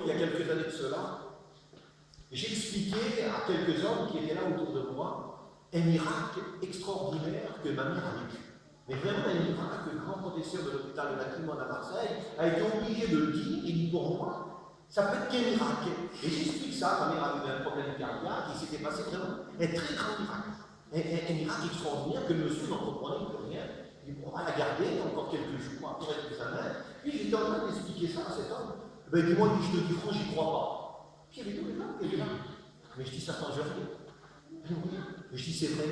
il y a quelques années de cela, j'expliquais à quelques hommes qui étaient là autour de moi un miracle extraordinaire que ma mère a vécu. Mais vraiment un miracle que le grand professeur de l'hôpital de Matrimoine à Marseille a été obligé de le dire. Il dit pour moi, ça peut être qu'un miracle. Et j'explique ça, ma mère avait un problème cardiaque, il s'était passé vraiment un très grand miracle. Un miracle extraordinaire que le monsieur n'en comprenait plus rien. Il dit, on va la garder encore quelques jours après l'examen. Puis j'étais en train d'expliquer ça à cet homme. Ben, dis-moi, je te dis franc, j'y crois pas. Puis il y avait tout le temps, il était là. Mais je dis, ça change rien. Mais je dis, c'est vrai.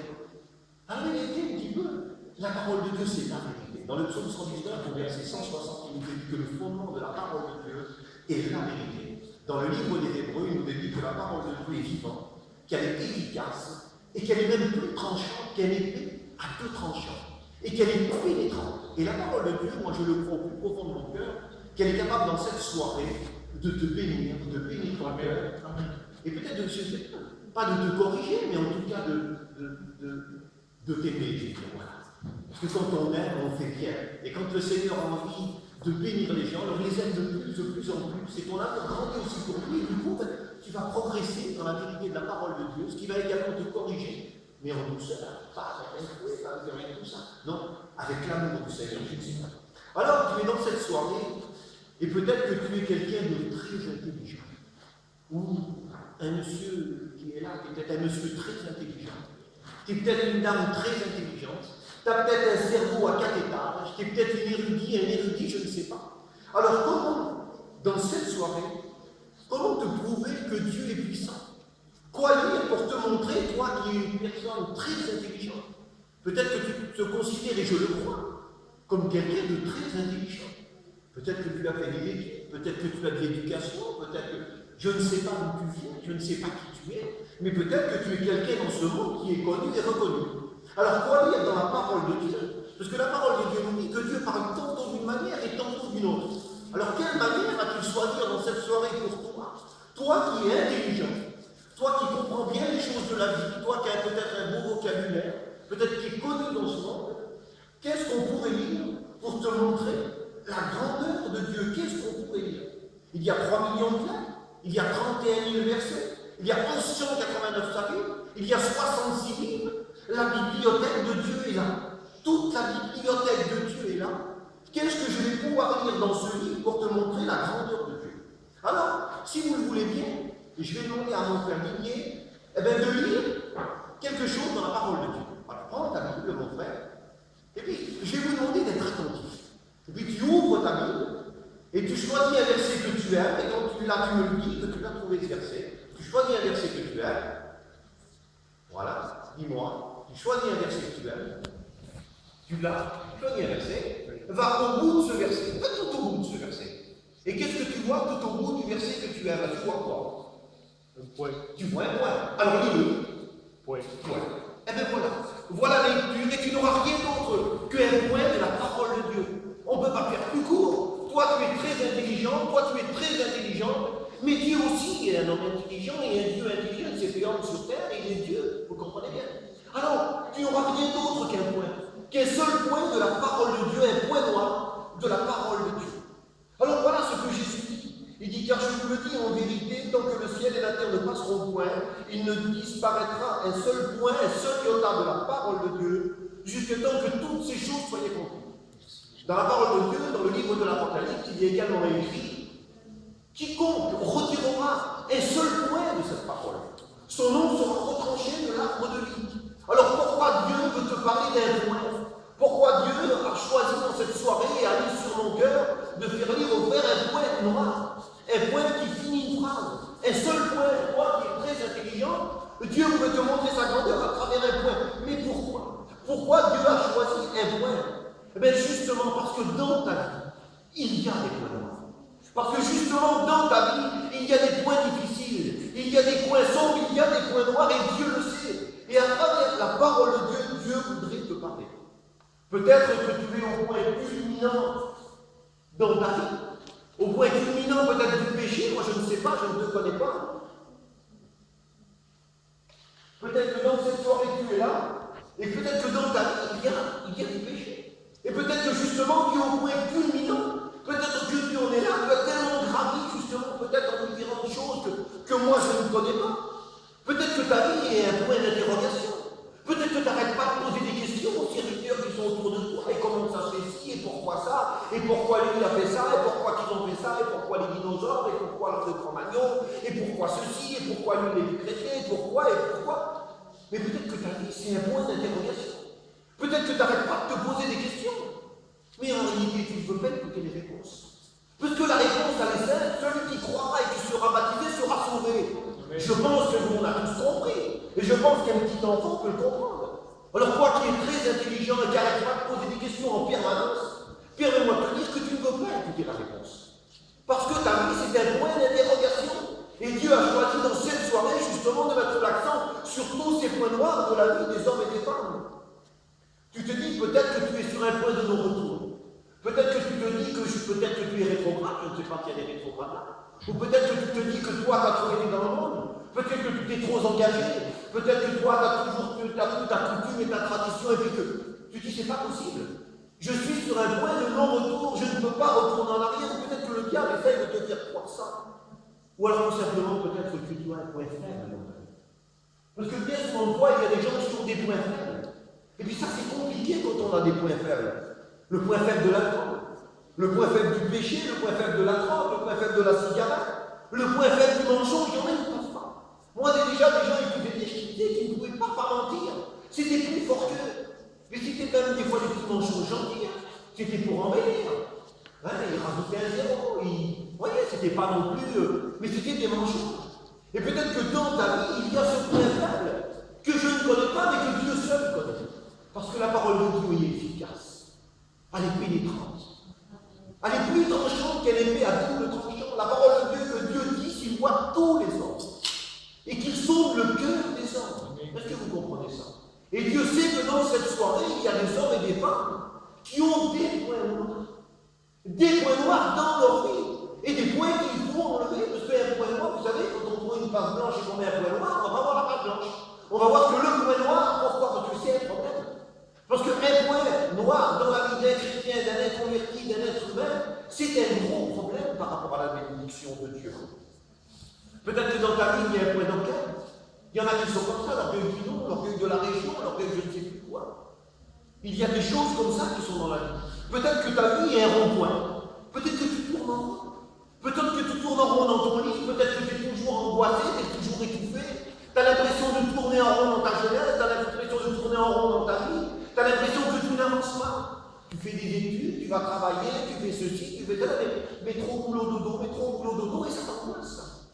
La vérité, un petit peu. La parole de Dieu, c'est la vérité. Dans le psaume 119, au verset 160, il nous dit que le fondement de la parole de Dieu est la vérité. Dans le livre des Hébreux, il nous dit que la parole de Dieu est vivante, qu'elle est efficace, et qu'elle est même plus tranchante qu'elle épée à deux tranchants, et qu'elle est pénétrante. Et la parole de Dieu, moi je le crois au plus profond de mon cœur, qu'elle est capable dans cette soirée de te bénir, de bénir ton cœur, et peut-être pas de te corriger, mais en tout cas de t'aimer. Voilà. Parce que quand on aime, on fait bien. Et quand le Seigneur a envie de bénir les gens, alors il les aime de plus en plus. Et ton amour grandit aussi pour lui. Et du coup, tu vas progresser dans la vérité de la parole de Dieu, ce qui va également te corriger, mais en douceur, pas avec un fouet, pas avec rien de tout ça. Non, avec l'amour du Seigneur Jésus. Alors, tu es dans cette soirée, et peut-être que tu es quelqu'un de très intelligent. Ou un monsieur qui est là, qui est peut-être un monsieur très intelligent. Tu es peut-être une dame très intelligente. Tu as peut-être un cerveau à 4 étages, tu es peut-être un érudit, je ne sais pas. Alors comment, dans cette soirée, comment te prouver que Dieu est puissant? Quoi lire pour te montrer, toi qui es une personne très intelligente? Peut-être que tu te considères, et je le crois, comme quelqu'un de très intelligent. Peut-être que tu as fait des études, peut-être que tu as de l'éducation, peut-être que je ne sais pas d'où tu viens, je ne sais pas qui tu es, mais peut-être que tu es quelqu'un dans ce monde qui est connu et reconnu. Alors, quoi lire dans la parole de Dieu? Parce que la parole de Dieu nous dit que Dieu parle tantôt d'une manière et tantôt d'une autre. Alors, quelle manière as-tu choisi dans cette soirée pour toi? Toi qui es intelligent, toi qui comprends bien les choses de la vie, toi qui as peut-être un beau vocabulaire, peut-être qui est connu dans ce monde, qu'est-ce qu'on pourrait lire pour te montrer la grandeur de Dieu? Qu'est-ce qu'on pourrait lire? Il y a 3 millions de lettres, il y a 31 000 versets, il y a 1189 chapitres, il y a 66 000. La bibliothèque de Dieu est là. Toute la bibliothèque de Dieu est là. Qu'est-ce que je vais pouvoir lire dans ce livre pour te montrer la grandeur de Dieu? Alors, si vous le voulez bien, je vais demander à mon frère Didier de lire quelque chose dans la parole de Dieu. Alors, prends ta Bible, mon frère, et puis je vais vous demander d'être attentif. Et puis tu ouvres ta Bible, et tu choisis un verset que tu aimes, et quand tu l'as, tu me le dis, que tu l'as trouvé ce verset. Tu choisis un verset que tu aimes. Voilà, dis-moi. Tu choisis un verset que tu aimes, tu l'as, tu choisis un verset, va au bout de ce verset, va tout au bout de ce verset. Et qu'est-ce que tu vois tout au bout du verset que tu aimes? Tu vois quoi? Un point. Tu vois un point. Alors lis-le. Point. Point. Eh bien voilà. Voilà la lecture, et tu n'auras rien d'autre qu'un point de la parole de Dieu. On ne peut pas faire plus court. Toi tu es très intelligent, toi tu es très intelligent, mais Dieu aussi est un homme intelligent, et un Dieu intelligent, il s'est fait homme sur terre, et il est Dieu. Vous comprenez bien? Alors, tu n'auras rien d'autre qu'un point, qu'un seul point de la parole de Dieu, un point noir de la parole de Dieu. Alors voilà ce que Jésus dit. Il dit, car je vous le dis en vérité, tant que le ciel et la terre ne passeront point, il ne disparaîtra un seul point, un seul iota de la parole de Dieu, jusqu'à temps que toutes ces choses soient accomplies. Dans la parole de Dieu, dans le livre de l'Apocalypse, il y a également écrit, quiconque retirera un seul point de cette parole, son nom sera retranché de l'arbre de vie. Alors pourquoi Dieu veut te parler d'un point? Pourquoi Dieu a choisi dans cette soirée et a mis sur mon cœur de faire lire au frère un point noir, un point qui finit une phrase, un seul point, toi qui es très intelligent, Dieu veut te montrer sa grandeur à travers un point. Mais pourquoi? Pourquoi Dieu a choisi un point? Eh bien justement parce que dans ta vie, il y a des points noirs. Parce que justement dans ta vie, il y a des points difficiles, il y a des points sombres, il y a des points noirs et Dieu le sait. Et à travers la parole de Dieu, Dieu voudrait te parler. Peut-être que tu es au point culminant dans ta vie, au point culminant peut-être du péché, moi je ne sais pas, je ne te connais pas. Peut-être que dans cette soirée tu es là, et peut-être que dans ta vie il y a du péché. Et peut-être que justement tu es au point culminant, peut-être que tu en es là, tu as tellement gravi justement, peut-être en que moi je ne connais pas. Peut-être que ta vie est un point d'interrogation. Peut-être que tu n'arrêtes pas de poser des questions aux serviteurs qui sont autour de toi. Et comment ça se fait ci, et pourquoi ça, et pourquoi lui il a fait ça, et pourquoi qu'ils ont fait ça, et pourquoi les dinosaures, et pourquoi le Cro-Magnon, et pourquoi ceci, et pourquoi lui il est du chrétien, et pourquoi. Mais peut-être que ta vie c'est un point d'interrogation. Peut-être que tu n'arrêtes pas de te poser des questions. Mais en réalité, tu ne veux pas écouter les réponses. Parce que la réponse, elle est simple, celui qui croira et qui sera baptisé sera sauvé. Je pense que nous, on a tous compris. Et je pense qu'un petit enfant peut le comprendre. Alors, toi qui es très intelligent et qui n'arrête pas de poser des questions en permanence, permets-moi de te dire que tu ne veux pas écouter la réponse. Parce que ta vie, c'est un point d'interrogation. Et Dieu a choisi dans cette soirée, justement, de mettre l'accent sur tous ces points noirs de la vie des hommes et des femmes. Tu te dis peut-être que tu es sur un point de non-retour. Peut-être que tu te dis que peut-être que tu es rétrograde, je ne sais pas qu'il y a des rétrogrades là. Ou peut-être que tu te dis que toi, tu as trop été dans le monde. Peut-être que tu t'es trop engagé. Peut-être que toi, tu as toujours tenu ta coutume et ta tradition, et puis que tu te dis, c'est pas possible. Je suis sur un point de non-retour, je ne peux pas retourner en arrière. Ou peut-être que le diable essaye de te faire croire ça. Ou alors tout simplement, peut-être que tu as un point faible. Parce que bien souvent, on voit, il y a des gens qui ont des points faibles. Et puis ça, c'est compliqué quand on a des points faibles. Le point faible de l'alcool, le point faible du péché, le point faible de la drogue, le point faible de la cigarette, le point faible du mensonge, il y en a qui ne passent pas. Moi, déjà, des gens qui pouvaient dire qu'ils ne pouvaient pas mentir. C'était plus fort qu'eux. Mais c'était même des fois des petits mensonges gentils. C'était pour embellir. Ils rajoutaient un zéro. Vous voyez, c'était pas non plus. Mais c'était des mensonges. Et peut-être que dans ta vie, il y a ce point faible que je ne connais pas, mais que Dieu seul connaît. Parce que la parole de Dieu est efficace. Elle est pénétrante. Elle est plus tranchante qu'elle est épée à double tranchant. La parole de Dieu, que Dieu dit, s'il voit tous les hommes. Et qu'il sonde le cœur des hommes. Est-ce que vous comprenez ça? Et Dieu sait que dans cette soirée, il y a des hommes et des femmes qui ont des points noirs. Des points noirs dans leur vie. Et des points qu'il faut enlever. Parce qu'un point noir, vous savez, quand on prend une page blanche et qu'on met un point noir, on va pas voir la page blanche. On va voir que le point noir, pourquoi? Parce que c'est un problème. Parce qu'un point noir dans la vie d'un chrétien, d'un inconverti, d'un être humain, c'est un gros problème par rapport à la bénédiction de Dieu. Peut-être que dans ta vie, il y a un point d'enquête. Il y en a qui sont comme ça, l'orgueil du nom, l'orgueil de la région, l'orgueil de je ne sais plus quoi. Il y a des choses comme ça qui sont dans la vie. Peut-être que ta vie est un rond-point. Peut-être que tu tournes en rond. Peut-être que tu tournes en rond dans ton lit. Peut-être que tu es toujours angoissé, tu es toujours étouffé. Tu as l'impression de tourner en rond dans ta jeunesse, tu as l'impression de tourner en rond dans ta vie. Tu as l'impression que tu n'avances pas. Tu fais des études, tu vas travailler, tu fais ceci, tu fais ça, mais trop boulot dodo, et ça t'angoisse.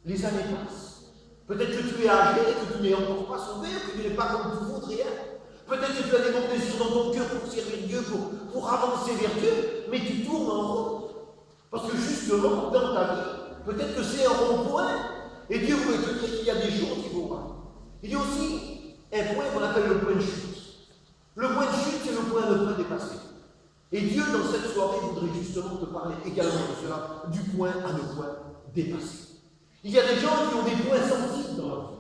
Les années passent. Peut-être que tu es âgé, que tu n'es encore pas sauvé, que tu n'es pas comme tu voudrais être. Peut-être que tu as des bons désirs dans ton cœur pour servir Dieu, pour avancer vers Dieu, mais tu tournes en rond. Parce que justement, dans ta vie, peut-être que c'est un rond-point, et Dieu voulait te dire qu'il y a des jours qui vont pas. Il y a aussi un point qu'on appelle le point de chute. Le point de chute, c'est le point à ne pas dépasser. Et Dieu, dans cette soirée, voudrait justement te parler également de cela, du point à ne point dépasser. Il y a des gens qui ont des points sensibles dans leur vie.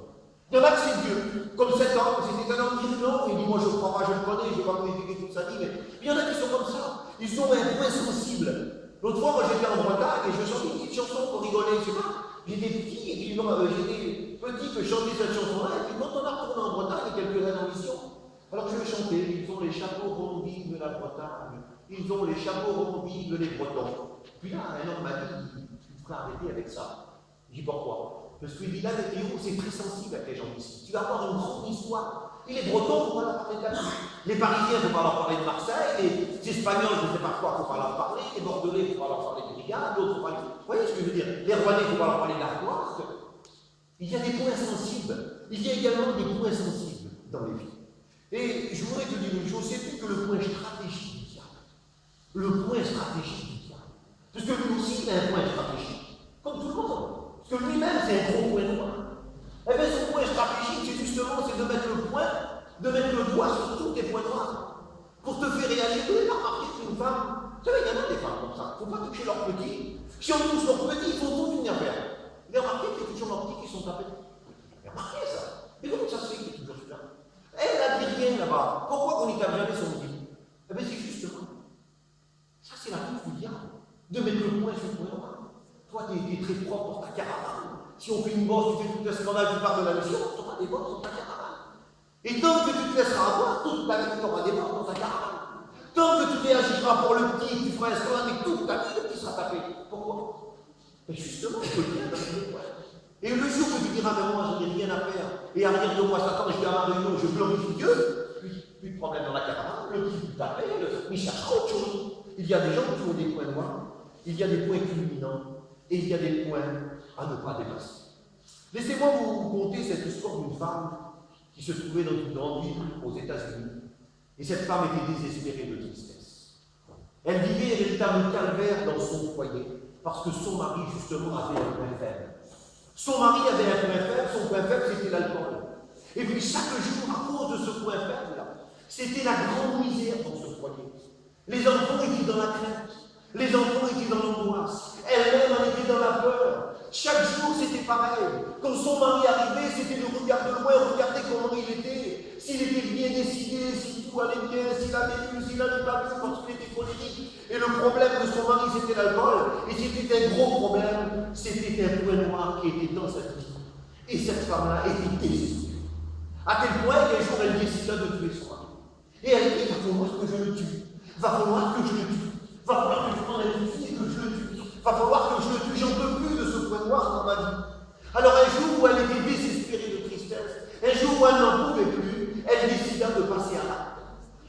Il y en a que c'est Dieu. Comme cet homme, c'était un homme qui dit non, il dit moi je ne crois pas, je le connais, je ne vais pas m'éduquer toute sa vie. Mais il y en a qui sont comme ça. Ils ont un point sensible. L'autre fois, moi j'étais en Bretagne et je chantais une petite chanson pour rigoler, je sais pas. J'étais petit et puis j'étais petit que je chantais cette chanson-là. Et puis quand on a retourné en Bretagne, il y a quelques années en mission, alors je vais chanter, ils ont les chapeaux rondis de la Bretagne, ils ont les chapeaux rondis de les Bretons. Puis là, un homme m'a dit, tu devrais arrêter avec ça. Je dis pourquoi? Parce qu'il dit là, les Théo, c'est très sensible avec les gens d'ici. Tu vas avoir une grande histoire. Et les Bretons, il ne faut pas leur parler de la vie. Les Parisiens, il ne faut pas leur parler de Marseille. Les Espagnols, je ne sais pas quoi, il ne faut pas leur parler. Les Bordelais, il ne faut pas leur parler de Brigade. D'autres, pas... Vous voyez ce que je veux dire? Les Rouennais, il ne faut pas leur parler d'Ardoise. Il y a des points sensibles. Il y a également des points sensibles dans les vies. Et je voudrais te dire une chose, c'est plus que le point stratégique du diable. Le point stratégique du diable. Parce que lui aussi, il a un point stratégique. Comme tout le monde. Parce que lui-même, c'est un gros point noir. Eh bien, son point stratégique, c'est justement de mettre le point, de mettre le doigt sur tous tes points noirs. Pour te faire réagir. Vous avez remarqué qu'une femme, vous savez, il y en a des femmes comme ça. Il ne faut pas toucher leurs petits. Si on touche leurs petits, ils font tout une affaire. Vous avez remarqué qu'il y a toujours leurs petits qui sont tapés. Vous avez remarqué ça? Mais comment ça se fait qu'il est toujours celui-là? Elle n'a dit rien là-bas. Pourquoi qu'on n'y tape jamais son petit? Eh bien, c'est justement. Ça, c'est la touche du diable. De mettre le point sur le point noir. Toi, tu es très propre pour ta caravane. Si on fait une bosse, tu fais tout un scandale, tu pars de la mission, tu auras des bosses dans ta caravane. Et tant que tu te laisseras avoir, toute ta vie, tu auras des bosses dans ta caravane. Tant que tu réagiras pour le petit, tu feras un scandale, et toute ta vie, le petit sera tapé. Pourquoi? Mais justement, il faut le dire dans le point. Et le jour où tu diras, mais moi, je n'ai rien à faire, et arrière de moi, Satan, je vais à ma réunion, je glorifie Dieu, plus de problème dans la caravane, le petit peut taper, mais il cherchera autre chose. Il y a des gens qui ont des points noirs, il y a des points culminants, et il y a des points à ne pas dépasser. Laissez-moi vous conter cette histoire d'une femme qui se trouvait dans une grande ville aux États-Unis. Et cette femme était désespérée de tristesse. Elle vivait un véritable calvaire dans son foyer, parce que son mari, justement, avait un point faible. Son mari avait un point faible, son point faible, c'était l'alcool. Et puis chaque jour, à cause de ce point faible-là, c'était la grande misère dans ce foyer. Les enfants étaient dans la crainte. Les enfants étaient dans l'angoisse. Elle-même en était dans la peur. Chaque jour, c'était pareil. Quand son mari arrivait, c'était de regarder de loin, regarder comment il était. S'il était bien décidé, si tout allait bien, s'il avait vu, s'il n'allait pas vu, parce qu'il était colérique. Et le problème de son mari, c'était l'alcool. Et c'était un gros problème. C'était un point noir qui était dans cette vie. Et cette femme-là était désespérée. À tel point qu'un jour, elle décida de tuer son mari. Et elle dit, il va falloir que je le tue. Il va falloir que je le tue. Il va falloir que je prenne un fusil et que je le tue. Il va falloir que je le tue. J'en peux plus de ce point noir dans ma vie. Alors un jour où elle était désespérée de tristesse, un jour où elle n'en pouvait plus, elle décida de passer à l'acte.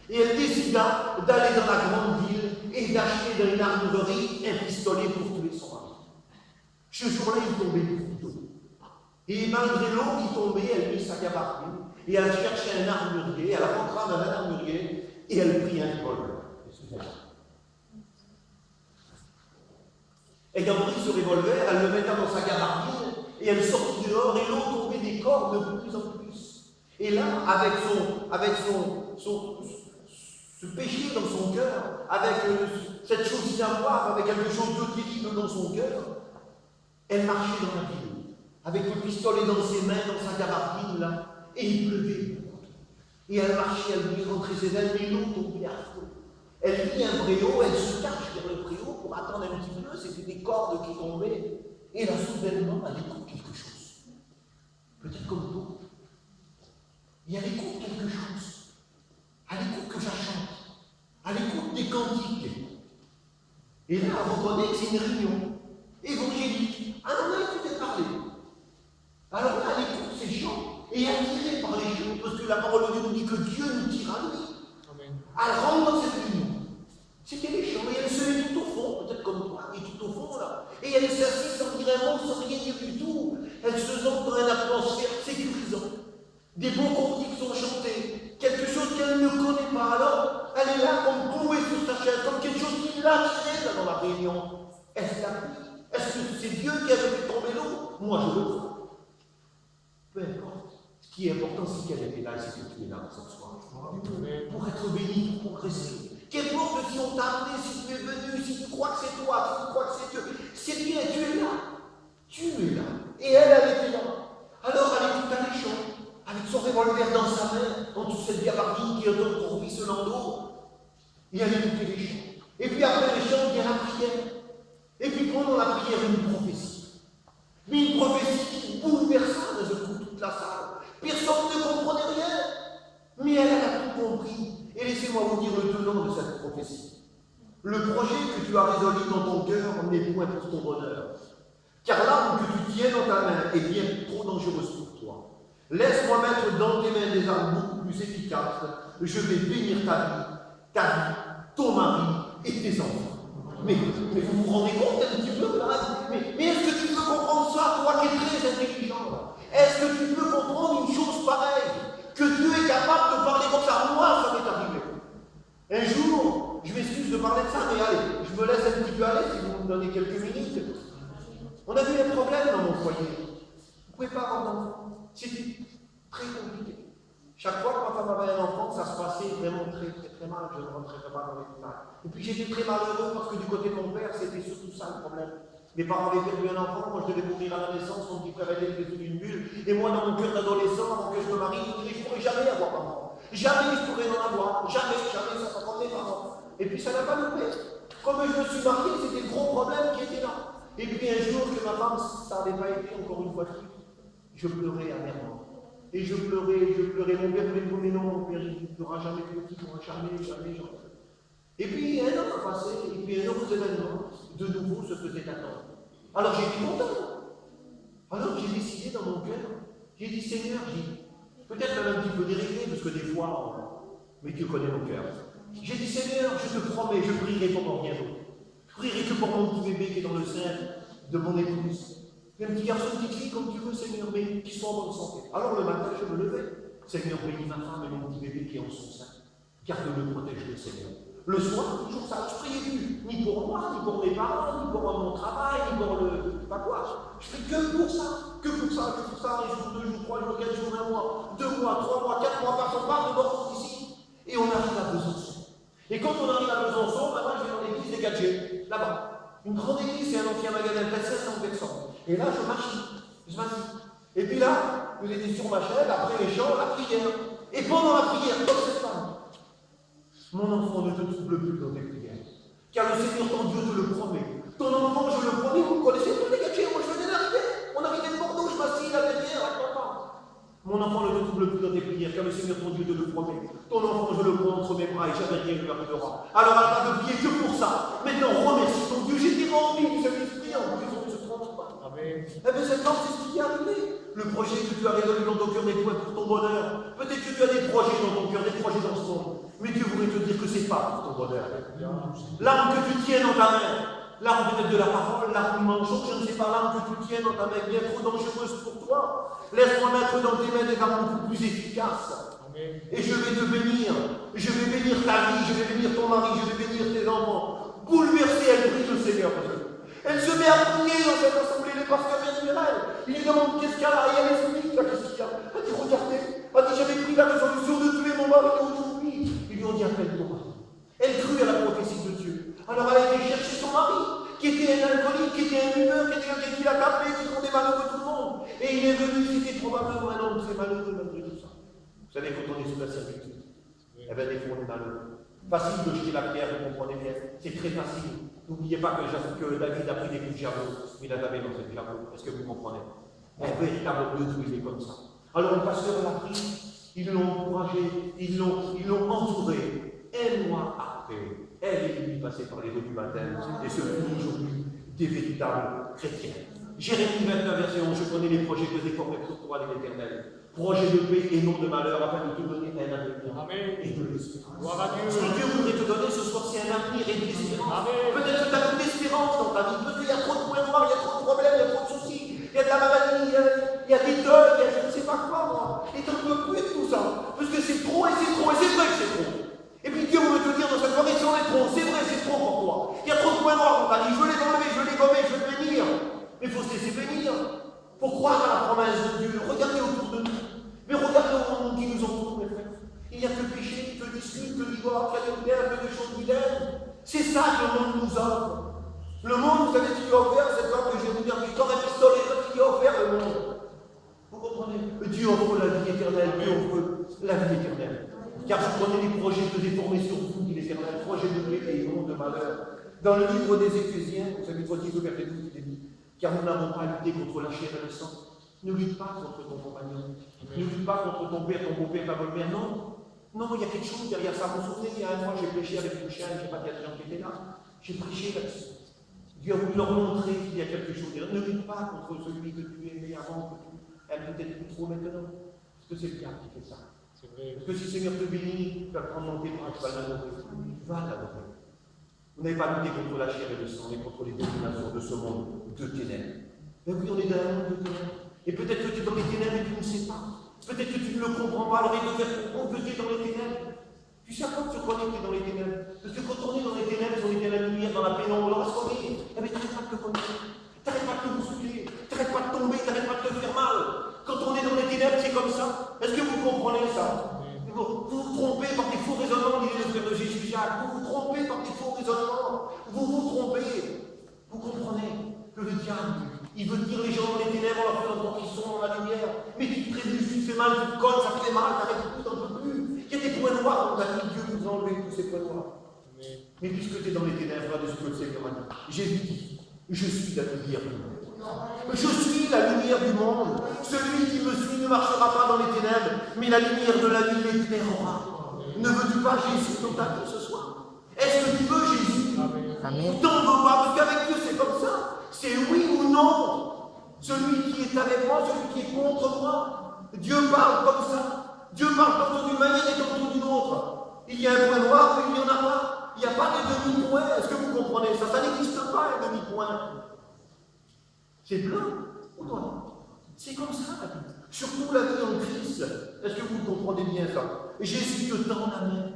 Et elle décida d'aller dans la grande ville et d'acheter dans une armurerie un pistolet pour tuer son mari. Ce jour-là, il tombait du couteau. Et malgré l'eau qui tombait, elle mit sa gabardine et elle cherchait un armurier. Elle rentra dans un armurier et elle prit un revolver. Ayant pris ce revolver, elle le metta dans sa gabardine et elle sortit dehors et l'eau tombait des corps de plus en plus. Et là, avec ce péché dans son cœur, avec cette chose inavoir, avec quelque chose de terrible dans son cœur, elle marchait dans la ville, avec le pistolet dans ses mains, dans sa gabardine, là, et il pleuvait. Et elle marchait, elle voulait rentrer chez elle, mais l'eau tombait à feu. Elle mit un préau, elle se cache vers le préau pour attendre un petit peu, c'était des cordes qui tombaient. Et là, soudainement, elle écoute quelque chose. Peut-être comme toi. Et elle écoute quelque chose. Elle écoute que ça chante. Elle écoute des cantiques. Et là, elle reconnaît que c'est une réunion évangélique. Ah non, elle écoute parler. Alors là, elle écoute ces chants et attirée par les chants, parce que la parole de Dieu nous dit que Dieu nous tire à lui. Elle rentre dans cette réunion. C'était les chants, et elle se met tout au fond, peut-être comme toi, et tout au fond là. Et elle s'assied sans dire un mot, sans rien dire du tout. Elle se sent dans une atmosphère sécurisante. Des beaux cantiques sont chantés, quelque chose qu'elle ne connaît pas. Alors, elle est là comme clouée sur sa chaise, comme quelque chose qui l'a tirée là dans la réunion. Est-ce que c'est Dieu qui avait fait tomber l'eau? Moi, je le crois. Peu importe. Ce qui est important, c'est qu'elle était là et c'est que tu es là ce soir. Pour être béni, pour progresser. Qu'importe si on t'a amené, si tu es venu, si tu crois que c'est toi, si tu crois que c'est Dieu, c'est bien, tu es là. Tu es là. Et elle était là. Alors elle écoute les chants, avec son revolver dans sa main, dans toute cette gabardine qui est autour ruisselant d'eau. Et elle écoutait les chants. Et puis après les chants, il y a la prière. Et puis pendant la prière, une prophétie. Mais une prophétie qui bouleversa d'un seul coup toute la salle. Personne ne comprenait rien. Mais elle a tout compris. Et laissez-moi vous dire le tenant de cette prophétie. Le projet que tu as résolu dans ton cœur n'est point pour ton bonheur. Car l'arme que tu tiens dans ta main est bien trop dangereuse pour toi. Laisse-moi mettre dans tes mains des armes beaucoup plus efficaces. Je vais bénir ta vie, ton mari et tes enfants. Mais vous vous rendez compte un petit peu là? Mais est-ce que tu peux comprendre ça, toi qui es très intelligent? Est-ce que tu peux comprendre une chose pareille? Que Dieu est capable de parler comme ça? Moi, ça m'est arrivé. Un jour, je m'excuse de parler de ça, mais allez, je me laisse un petit peu aller si vous me donnez quelques minutes. On a eu un problème dans mon foyer. Vous ne pouvez pas avoir d'enfant. C'était très compliqué. Chaque fois que ma femme avait un enfant, ça se passait vraiment très mal. Je ne rentrerai pas dans les détails. Et puis j'étais très malheureux parce que du côté de mon père, c'était surtout ça le problème. Mes parents avaient perdu un enfant, moi je devais mourir à la naissance, mon petit frère était sous une bulle, et moi dans mon cœur d'adolescent, avant que je me marie, je ne pourrais jamais avoir d'enfant. Jamais je pourrais en avoir, jamais, ça s'attendait mes parents. Et puis ça n'a pas loupé. Comme je me suis marié, c'était le gros problème qui était là. Et puis un jour que ma femme, ça n'avait pas été encore une fois triste, je pleurais amèrement. Et je pleurais. Mon père voulait me dire, mais non, mon père, il ne pleurera jamais plus, il ne pourra jamais. Et puis un an a passé, et puis un heureux événement, de nouveau, se faisait attendre. Alors j'étais content. Alors j'ai décidé dans mon cœur, j'ai dit, Seigneur, peut-être même un petit peu déréglé, parce que des fois, mais tu connais mon cœur. J'ai dit, Seigneur, je te promets, je prierai pour rien d'autre. Je prierai que pour mon petit bébé qui est dans le sein de mon épouse. Un petit garçon, une petite fille, comme tu veux, Seigneur, mais qui soit en bonne santé. Alors le matin, je me levais. Seigneur, bénis ma femme et mon petit bébé qui est en son sein. Garde-le, protège-le, Seigneur. Le soir, toujours ça, je priais plus, ni pour moi, ni pour mes parents, ni pour mon travail, ni pour le. Pas quoi. Je fais que pour ça, un jour, 2 jours, 3 jours, 4 jours, 1 mois, 2 mois, 3 mois, 4 mois, par son part de bord ici. Et on arrive à Besançon. Et quand on arrive à Besançon, là-bas, je vais dans l'église des Gadgets, là-bas. Une grande église, c'est un ancien magasin, peut-être 500 personnes. Et là, je m'assis. Et puis là, vous étiez sur ma chaise, après les chants, la prière. Et pendant la prière, comme cette femme, mon enfant ne te trouble plus dans tes prières, car le Seigneur ton Dieu te le promet. Ton enfant, je le promets, vous connaissez tous les Gadgets, moi je venais d'arriver. On arrivait de Bordeaux, je m'assis là derrière, avec papa. Mon enfant ne te trouble plus dans tes prières, car le Seigneur ton Dieu te le promet. Ton enfant, je le prends entre mes bras et jamais rien ne lui arrivera. Alors, elle n'a pas de prier que pour ça. Maintenant, remercie ton Dieu, j'étais rempli du Saint-Esprit en plus, on ne se trompe pas. Amen. Eh bien, cette femme, c'est ce qui est arrivé. Le projet que tu as résolu dans ton cœur n'est point pour ton bonheur. Peut-être que tu as des projets dans ton cœur, des projets dans ce monde. Mais Dieu voudrait te dire que ce n'est pas pour ton bonheur. L'arme que tu tiens dans ta main, l'arme peut-être de la parole, l'arme du mensonge, je ne sais pas, l'arme que tu tiens dans ta main, bien trop dangereuse pour toi. Laisse-moi mettre dans tes mains des armes beaucoup plus efficaces. Amen. Et je vais te bénir. Je vais bénir ta vie, je vais bénir ton mari, je vais bénir tes enfants. Bouleversée, elle prie le Seigneur. Elle se met à prier dans cette assemblée, les pasteurs viennent vers elle. Il lui demande qu'est-ce qu'il y a là, et elle explique là, qu'est-ce qu'il y a. Elle dit, regardez, elle dit, j'avais pris la résolution de tuer mon mari aujourd'hui. Ils lui ont dit, appelle ton mari. Elle crut à la prophétie de Dieu. Alors elle a été chercher son mari, qui était un alcoolique, qui était un buveur, qui était quelqu'un qui l'a tapé, qui rendait malheureux tout le monde. Et il est venu, c'était probablement un homme très malheureux malgré tout ça. Vous savez, quand on est sous la servitude, eh bien, des fois on est malheureux. Facile de jeter la pierre, vous comprenez bien. C'est très facile. N'oubliez pas que David a pris des coups de javelot, mais il a jamais dans cette javelot. Est-ce que vous comprenez? Un véritable Dieu, il est comme ça. Alors le pasteur l'a pris, ils l'ont encouragé, ils l'ont entouré. Un mois après, elle et lui passaient par les rues du baptême, et ce fut aujourd'hui des véritables chrétiens. Jérémie 29, verset 11, je connais les projets que j'ai formés pour toi, l'Éternel. Projet de paix et non de malheur, afin de te donner un avenir. Amen. Et de l'espérance. Ce que Dieu voudrait te donner ce soir, c'est un avenir et de l'espérance. Peut-être que tu as plus d'espérance dans ta vie. Peut-être qu'il y a trop de points noirs, il y a trop de problèmes, il y a trop de soucis. Il y a de la maladie, il y a des deuils, il y a je ne sais pas quoi, moi. Et tu n'en peux plus de tout ça. Parce que c'est trop et c'est trop, et c'est vrai que c'est trop. Et puis Dieu veut te dire dans cette soirée, c'en est trop, c'est vrai, c'est trop pour toi. Il y a trop de points noirs dans ta vie, je veux les enlever, je veux les gommer, je veux les bénir. Mais il faut se laisser bénir. Il faut croire à la promesse de Dieu. Regardez autour de nous. Mais regardez au monde qui nous entoure, mes frères. Il n'y a que péché, que dispute, que l'histoire, que des choses vilaines. C'est ça que le monde nous offre. Le monde, vous savez ce qu'il a offert, c'est quand que je vais vous dire, Victor et pistolet, ce qu'il a offert le monde. Vous comprenez? Dieu offre la vie éternelle, Dieu offre la vie éternelle. Car je connais les projets que j'ai formés sur vous, dit l'Éternel, projets de paix et non de malheur. Dans le livre des Éphésiens, vous savez, 10 au verset 12, il est dit, car nous n'avons pas lutté contre la chair et le sang. Ne lutte pas contre ton compagnon. Ne lutte pas contre ton père, ton beau-père, ta belle-mère. Non. Non, il y a quelque chose derrière ça. Vous vous souvenez, il y a un mois, j'ai prêché avec le chien, je ne sais pas qu'il y a des gens qui étaient là. J'ai prêché là-dessus. Dieu a voulu leur montrer qu'il y a quelque chose derrière. Ne lutte pas contre celui que tu aimais avant, que tu aimes peut-être plus trop maintenant. Parce que c'est le diable qui fait ça. C'est vrai. Parce que si le Seigneur te bénit, tu vas le prendre dans tes bras, tu vas l'adorer. Tu vas l'adorer. Vous n'avez pas lutté contre la chair et le sang, mais contre les dominations de ce monde de ténèbres. Mais oui, on est dans un monde de ténèbres. Et peut-être que tu es dans les ténèbres et tu ne sais pas. Peut-être que tu ne le comprends pas, alors il te fait comprendre que tu es dans les ténèbres. Tu sais pas que tu crois que tu es dans les ténèbres. Parce que quand on est dans les ténèbres, on est dans la lumière, dans la pénombre, alors à ce moment-là, eh bien, t'arrêtes pas de te connaître. T'arrêtes pas de te bousculer. T'arrêtes pas de tomber, t'arrêtes pas de te faire mal. Quand on est dans les ténèbres, c'est comme ça. Est-ce que vous comprenez ça? Vous vous trompez par des faux raisonnements, disait le frère de Jésus Jacques. Vous vous trompez par des faux raisonnements. Vous vous trompez. Vous comprenez que le diable, il veut dire les gens dans les ténèbres en leur faisant croire qu'ils sont dans la lumière. Mais tu te trébuches, tu te fais mal, tu te colles, ça te fait mal, t'arrêtes plus, t'en peux plus. Il y a des points noirs dans ta vie, Dieu vous enlève tous ces points noirs. Mais puisque tu es dans les ténèbres, de ce que le Seigneur a dit, Jésus dit, Je suis la lumière du monde. Je suis la lumière du monde. Celui qui me suit ne marchera pas dans les ténèbres, mais la lumière de la vie l'éclairera. Ne veux-tu pas Jésus dans ta vie ce soir? Est-ce que tu veux Jésus? Amen. T'en veux pas, parce qu'avec Dieu c'est comme ça. C'est oui ou non. Celui qui est avec moi, celui qui est contre moi. Dieu parle comme ça. Dieu parle tantôt d'une manière et tantôt d'une autre. Il y a un point noir, mais il n'y en a pas. Il n'y a pas de demi-point. Est-ce que vous comprenez ça? Ça n'existe pas, un demi-point. C'est blanc ou noir. C'est comme ça la vie. Surtout la vie en Christ. Est-ce que vous comprenez bien ça? Jésus te tend la main.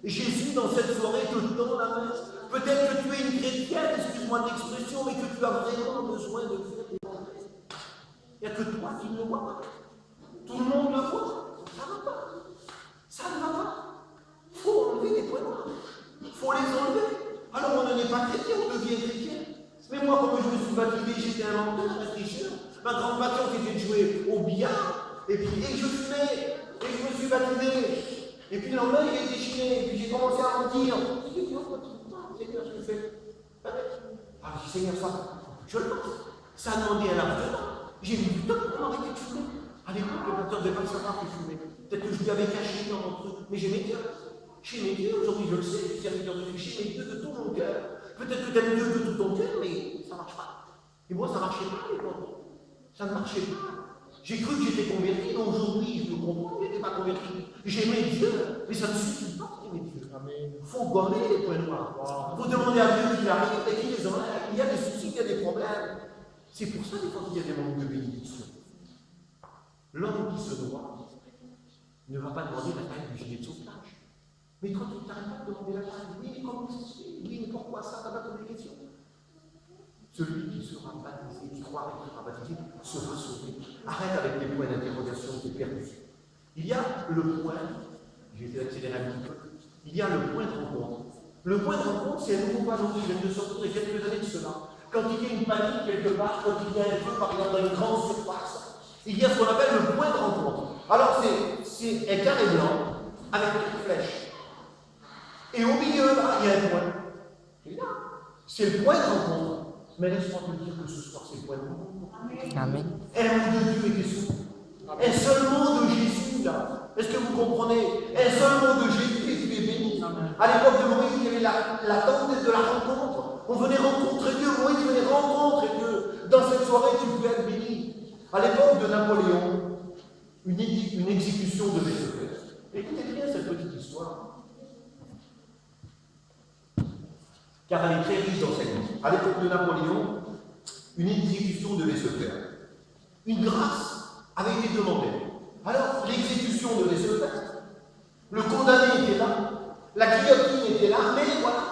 Jésus, dans cette soirée, te tend la main. Peut-être que tu es une chrétienne, excuse-moi de l'expression, mais que tu as vraiment besoin de faire des progrès. Il n'y a que toi qui ne le vois pas. Tout le monde le voit. Ça ne va pas. Ça ne va pas. Il faut enlever les points noirs. Il faut les enlever. Alors on n'est pas chrétien, on devient chrétien. Mais moi, comme je me suis baptisé, j'étais un menteur, un tricheur. Ma grande passion, c'était de jouer au billard. Et je fumais. Et je me suis baptisé. Et puis le lendemain, il a été chiné. Et puis j'ai commencé à mentir. Je dis, Seigneur, je fais. Ah, je dis, Seigneur, ça, je le pense. Ça a demandé un argent. J'ai mis du temps pour m'arrêter de fumer. À l'époque, le pasteur ne devait pas savoir que je fumais. Peut-être que je lui avais caché dans mon truc. Mais j'aimais Dieu. J'aimais Dieu. Aujourd'hui, je le sais. Je suis serviteur de Dieu. J'aimais Dieu de tout mon cœur. Peut-être que tu aimes Dieu de tout ton cœur, mais ça ne marche pas. Et moi, ça ne marchait pas à l'époque. Ça ne marchait pas. J'ai cru que j'étais converti, mais aujourd'hui, je me comprends, je n'étais pas converti. J'aimais Dieu, mais ça ne suffit pas d'aimer Dieu. Il faut gommer les points noirs. Il faut demander à Dieu qu'il arrive et qu'il les enlève. Il y a des soucis, il y a des problèmes. C'est pour ça, des fois, qu'il y a des moments de bénédiction. L'homme qui se noie ne va pas demander la taille du gilet de sauvetage. Mais toi, tu n'arrives pas à demander la taille. Oui, mais comment ça se fait? Oui, mais pourquoi ça? Tu n'as pas posé des questions. Celui qui sera baptisé, qui croira qu'il sera baptisé, sera sauvé. Arrête avec les points d'interrogation, tu es perdu. Il y a le point, j'ai été accéléré un petit peu, il y a le point de rencontre. Le point de rencontre, c'est un nouveau panneau qui vient de sortir il y a quelques années de cela. Quand il y a une panique quelque part, quand il y a un feu, par exemple, dans une grande surface, il y a ce qu'on appelle le point de rencontre. Alors, c'est un carré blanc avec une flèche. Et au milieu, là, il y a un point. Et là, c'est le point de rencontre. Mais laisse-moi te dire que ce soir, c'est le point de rencontre. Amen. Un mot de Dieu était sourd. Un seul mot de Jésus, là. Est-ce que vous comprenez? Un seul mot de Jésus et tu es béni. À l'époque de Moïse, il y avait la tente de la rencontre. On venait rencontrer Dieu. Moïse venait rencontrer Dieu. Dans cette soirée, tu pouvais être béni. À l'époque de Napoléon, une exécution devait se faire. Écoutez bien cette petite histoire. Car elle est très riche d'enseignements. À l'époque de Napoléon, une exécution devait se faire. Une grâce avait été demandée. Alors, l'exécution devait se faire. Le condamné était là, la guillotine était là, mais voilà,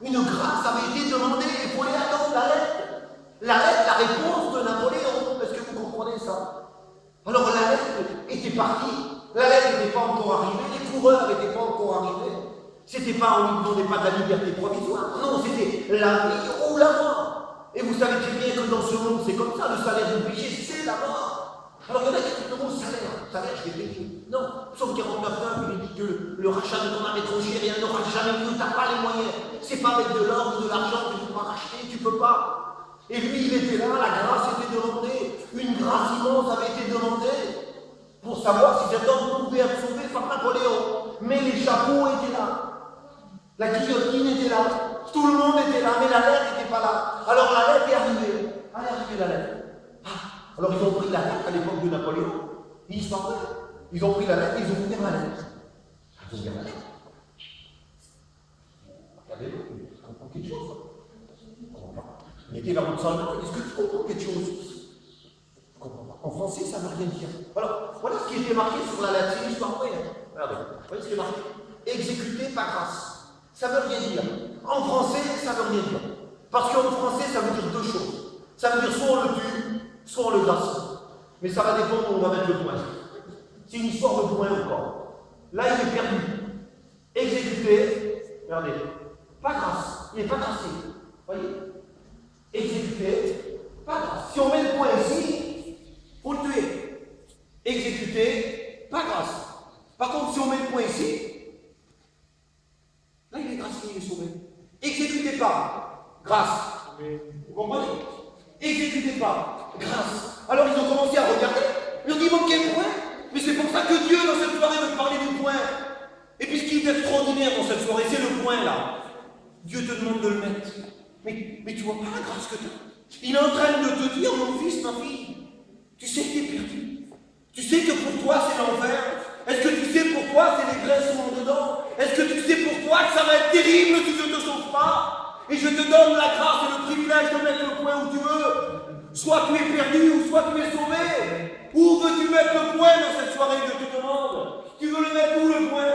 une grâce avait été demandée, il fallait attendre la lettre. La lettre, la réponse de Napoléon. Est-ce que vous comprenez ça? Alors, la lettre était partie. La lettre n'était pas encore arrivée, les coureurs n'étaient pas encore arrivés. C'était pas, on ne donnait pas de la liberté provisoire. Non, c'était la vie ou la mort. Et vous savez très bien que dans ce monde, c'est comme ça. Le salaire du péché, c'est la mort. Alors, il y en a qui disent le mot salaire. Salaire, je l'ai payé. Non, psaume 49, il dit que le rachat de ton âme est trop cher et elle n'aura jamais mieux. Tu n'as pas les moyens. C'est pas avec de l'or ou de l'argent que tu pourras racheter. Tu peux pas. Et lui, il était là, la grâce était demandée. Une grâce immense avait été demandée pour savoir si cet homme pouvait être sauvé par Napoléon. Mais les chapeaux étaient là. La guillotine était là, tout le monde était là, mais la lettre n'était pas là. Alors la lettre est arrivée. Elle est arrivée la lettre. Ah. Alors ils ont pris la lettre à l'époque de Napoléon. Ils sont prêts. Ils ont pris la lettre, ils ont ouvert la lettre. Ils ont ouvert la lettre. Regardez, tu comprends quelque chose? Il était vers votre salon. Est-ce que tu comprends quelque chose? Je ne comprends pas. En français, ça ne veut rien dire. Alors, voilà ce qui était marqué sur la lettre. C'est une histoire vraie. Regardez, vous voyez ce qui est marqué? Exécuté par grâce. Ça ne veut rien dire. En français, ça ne veut rien dire. Parce qu'en français, ça veut dire deux choses. Ça veut dire soit on le tue, soit on le gracie. Mais ça va dépendre où on va mettre le point. C'est une histoire de point encore. Là, il est perdu. Exécuté, regardez, pas grâce. Il n'est pas gracié. Vous voyez? Exécuté, pas grâce. Si on met le point ici, il faut le tuer. Exécuté, pas grâce. Par contre, si on met le point ici, là, il est gracié, il est sauvé. Exécuté pas. Grâce. Vous comprenez? commencé à regarder. Ils ont dit, bon, quel point? Mais c'est pour ça que Dieu, dans cette soirée, veut parler du point. Et puis ce qui est extraordinaire dans cette soirée, c'est le point là. Dieu te demande de le mettre. Mais tu vois pas la grâce que tu as. Il est en train de te dire, mon fils, ma fille, tu sais que tu es perdu. Tu sais que pour toi, c'est l'enfer. Est-ce que tu sais pour toi, c'est les graissements dedans? Est-ce que tu sais pour toi que ça va être terrible si je ne te sauve pas? Et je te donne la grâce et le privilège de mettre le point où tu veux. Soit tu es perdu ou soit tu es sauvé. Où veux-tu mettre le point dans cette soirée, je te demande? Tu veux le mettre où, le point?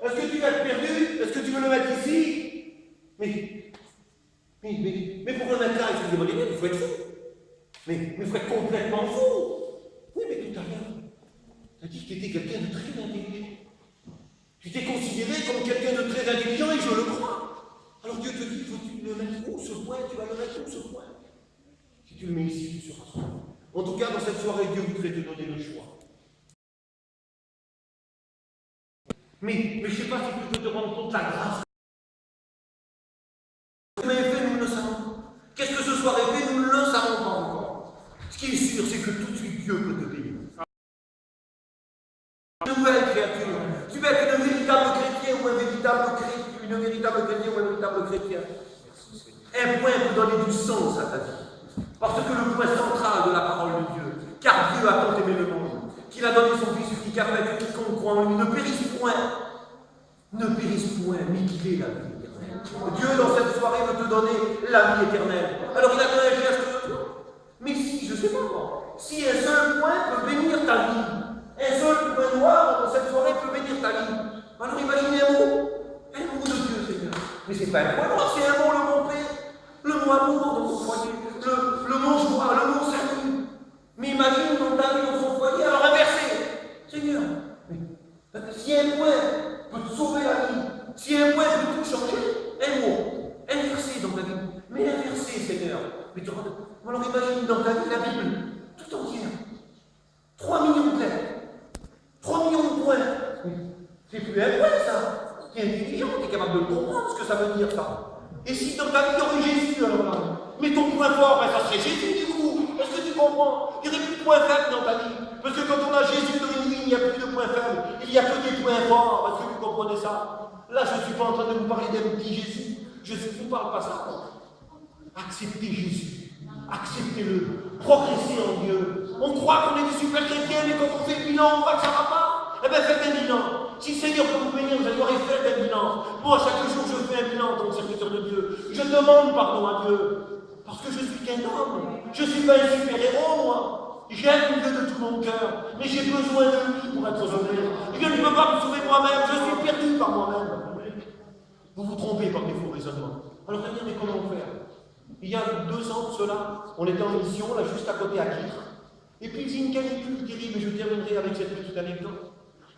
Est-ce que tu vas être perdu? Est-ce que tu veux le mettre ici? Mais pour le mettre là, excusez-moi, il faut être fou. Mais il faut être complètement fou. Oui, mais tout à l'heure, tu as dit que tu étais quelqu'un de très intelligent. Tu t'es considéré comme quelqu'un de très intelligent et je le crois. Alors Dieu te dit, faut-tu le mettre où, ce point? Tu vas le mettre où, ce point? Si tu le mets ici, tu seras sauvé. En tout cas, dans cette soirée, Dieu voudrait te donner le choix. Mais je ne sais pas si tu peux te rendre compte de la grâce. Ce que fait, nous ne le savons pas. Qu'est-ce que ce soir est fait, nous ne le savons pas encore. Ce qui est sûr, c'est que tout de suite, Dieu peut te bénir. Une nouvelle créature. Tu vas être une véritable chrétien ou un véritable chrétien, une véritable chrétien ou un véritable chrétien. Un point peut donner du sens à ta vie. Parce que le point central de la parole de Dieu, car Dieu a tant aimé le monde, qu'il a donné son Fils unique afin que quiconque croit en lui ne périsse point, mais qu'il ait la vie éternelle. Dieu, dans cette soirée, veut te donner la vie éternelle. Alors il a donné un geste de toi. Mais si, je ne sais pas moi, si un seul point peut bénir ta vie, un seul point noir dans cette soirée peut bénir ta vie, alors imaginez un mot de Dieu, Seigneur. Mais ce n'est pas un point noir, c'est un mot, le mot paix, le mot amour dans ton foyer, le mot joie, le mot salut. Mais imagine dans ta vie, dans son foyer, alors inversé. Seigneur, si un point peut te sauver la vie, si un point peut tout changer, un mot, inversé dans ta vie, mais inversé, Seigneur. Mais alors imagine dans ta vie la Bible, tout entière. 3 millions de lettres, 3 millions de points. C'est plus un point, ça. Tu es intelligent, tu es capable de comprendre ce que ça veut dire, ça. Et si dans ta vie, il y aurait Jésus, alors là, mais ton point fort, ça serait Jésus, du coup. Est-ce que tu comprends? Il n'y aurait plus de points faibles dans ta vie. Parce que quand on a Jésus dans une vie, il n'y a plus de points faibles. Il n'y a que des points forts. Est-ce que vous comprenez ça? Là, je ne suis pas en train de vous parler d'un petit Jésus. Je ne vous parle pas ça. Acceptez Jésus. Acceptez-le. Progressez en Dieu. On croit qu'on est des super chrétiens, mais quand on fait le bilan, on voit que ça ne va pas. Eh bien, faites un bilan. Si le Seigneur peut vous bénir, vous allez voir, faites un bilan. Moi, chaque jour, je fais un bilan en tant que serviteur de Dieu. Je demande pardon à Dieu. Parce que je suis qu'un homme. Je ne suis pas un super-héros, moi. J'aime Dieu de tout mon cœur. Mais j'ai besoin de lui pour être sauvé. Je ne peux pas me sauver moi-même. Je suis perdu par moi-même. Vous vous trompez par des faux raisonnements. Alors, regardez comment faire. Il y a 2 ans de cela, on était en mission, là, juste à côté à Kittre. Et puis, il y a une canicule terrible, et je terminerai avec cette petite anecdote.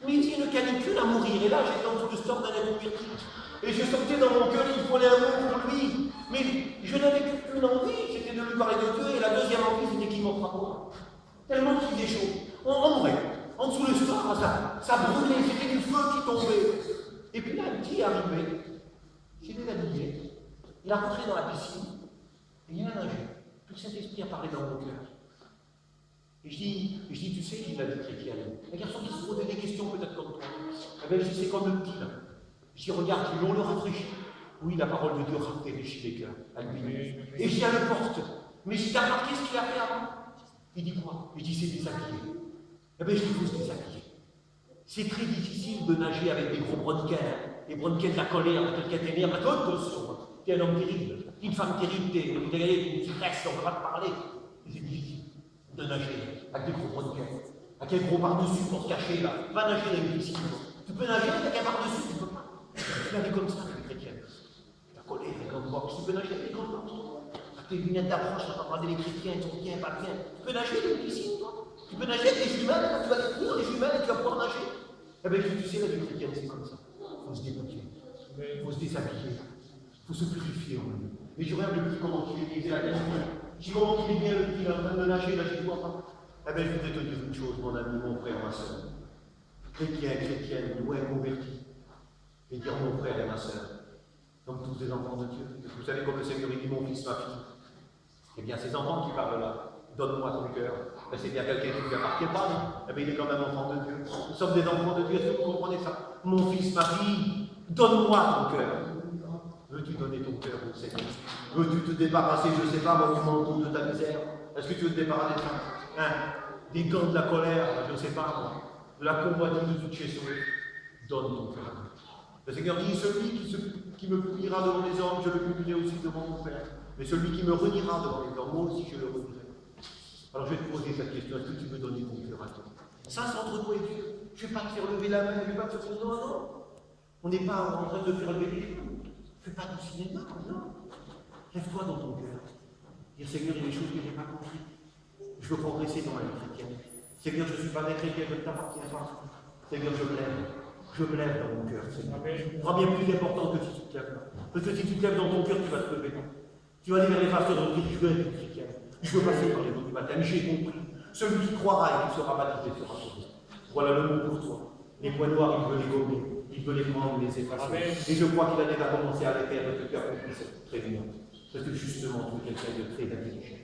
Mais il y a une canicule à mourir. Et là, j'étais en dessous du store d'un inconverti. Et je sentais dans mon cœur qu'il fallait un mot pour lui. Mais je n'avais qu'une envie, c'était de lui parler de Dieu. Et la deuxième envie, c'était qu'il m'offre à moi. Tellement qu'il faisait chaud. On mourait. En dessous du store, ça brûlait, c'était du feu qui tombait. Et puis là, un petit est arrivé. Il s'est déshabillé. Il a rentré dans la piscine. Et il a nagé. Tout cet esprit a parlé dans mon cœur. Et je dis, tu sais, il a dit chrétienne. Un garçon qui se posait des questions peut-être comme toi. Eh bien, je dis, c'est comme le petit là. Je dis, regarde, l'on le rafraîchit. Oui, la parole de Dieu rafraîchit les cœurs. Et je dis, elle le porte. Mais si tu as remarqué ce qu'il a fait avant, il dit quoi? Je dis, c'est déshabillé. Eh bien, je dis, il faut se déshabiller. C'est très difficile de nager avec des gros bronquins. Les bronquins de la colère, de quelqu'un t'énerve, à toute position. Tu es un homme terrible, une femme terrible, tu es une tigresse, on ne va pas te parler. C'est difficile de nager avec des gros bronquins, avec un gros par-dessus pour te cacher là. Va nager dans une piscine. Tu peux nager avec un par-dessus, tu ne peux pas. Tu nages comme ça, les chrétiennes. La colère, les grandes box, tu peux nager avec les grandes box. Avec tes lunettes d'approche, tu vas regarder les chrétiens, ils sont bien, pas bien. Tu peux nager dans une piscine, toi. Tu peux nager avec des jumelles, quand tu vas les tenir, les jumelles, et tu vas pouvoir nager. Eh bien, tu sais, la vie chrétienne, c'est comme ça. Il faut se débouquer, il faut se déshabiller. Il faut se purifier en lui. Et je regarde le petit comment il est bien, la canicule. Je dis comment il est bien le petit, il est en train de nager, là, je ne vois pas. Eh bien, je voudrais te dire une chose, mon ami, mon frère, ma soeur. Chrétien, chrétienne, loin converti. Et dire mon frère et ma soeur, comme tous les enfants de Dieu. Vous savez, comme le Seigneur dit, mon fils, ma fille. Eh bien, ces enfants qui parlent là, donne-moi ton cœur. Ben, c'est bien quelqu'un qui ne lui appartient pas, non? Eh bien, il est quand même enfant de Dieu. Nous sommes des enfants de Dieu, est-ce que vous comprenez ça? Mon fils, ma fille, donne-moi ton cœur. Veux-tu donner ton cœur au Seigneur? Veux-tu te débarrasser, je ne sais pas, moi, du manteau de ta misère? Est-ce que tu veux te débarrasser de ça? Hein? Des gants de la colère, je ne sais pas, moi. De la convoitise de chez soi. Donne ton cœur. Le Seigneur dit, celui qui me publiera devant les hommes, je le publierai aussi devant mon Père. Mais celui qui me reniera devant les hommes, moi aussi je le renierai. Alors je vais te poser cette question, est-ce que tu veux donner ton cœur à toi? Ça, c'est entre toi et Dieu. Je ne vais pas te faire lever la main, je ne vais pas te faire... Non, non. On n'est pas en train de faire lever les genoux. Fais pas du cinéma, non. Lève-toi dans ton cœur. Dire, Seigneur, il y a des choses que je n'ai pas compris. Je veux progresser dans la vie chrétienne. Seigneur, je ne suis pas né chrétien, je ne t'appartiens pas. Seigneur, je me lève. Je me lève dans mon cœur, Seigneur. Ce sera bien plus important que si tu te lèves là. Parce que si tu te lèves dans ton cœur, tu vas te lever. Tu vas aller vers les pasteurs et dire, je veux être chrétien. Je veux passer par les eaux du baptême. J'ai compris. Celui qui croira et qui sera baptisé sera sauvé. Voilà le mot pour toi. Les points noirs, il veut les gommer. Il veut les prendre, les effacer. Amen. Et je crois qu'il a déjà commencé à les faire de te faire compris cette réunion. Parce que justement, tu es quelqu'un de très intelligent.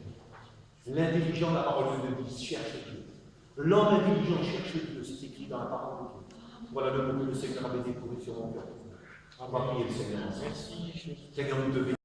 L'intelligent, la parole de Dieu, cherche Dieu. L'homme intelligent cherche Dieu, c'est écrit dans la parole de Dieu. Voilà le mot que le Seigneur avait déposé sur mon cœur. On va prier le Seigneur. Merci. Seigneur, nous te bénissons.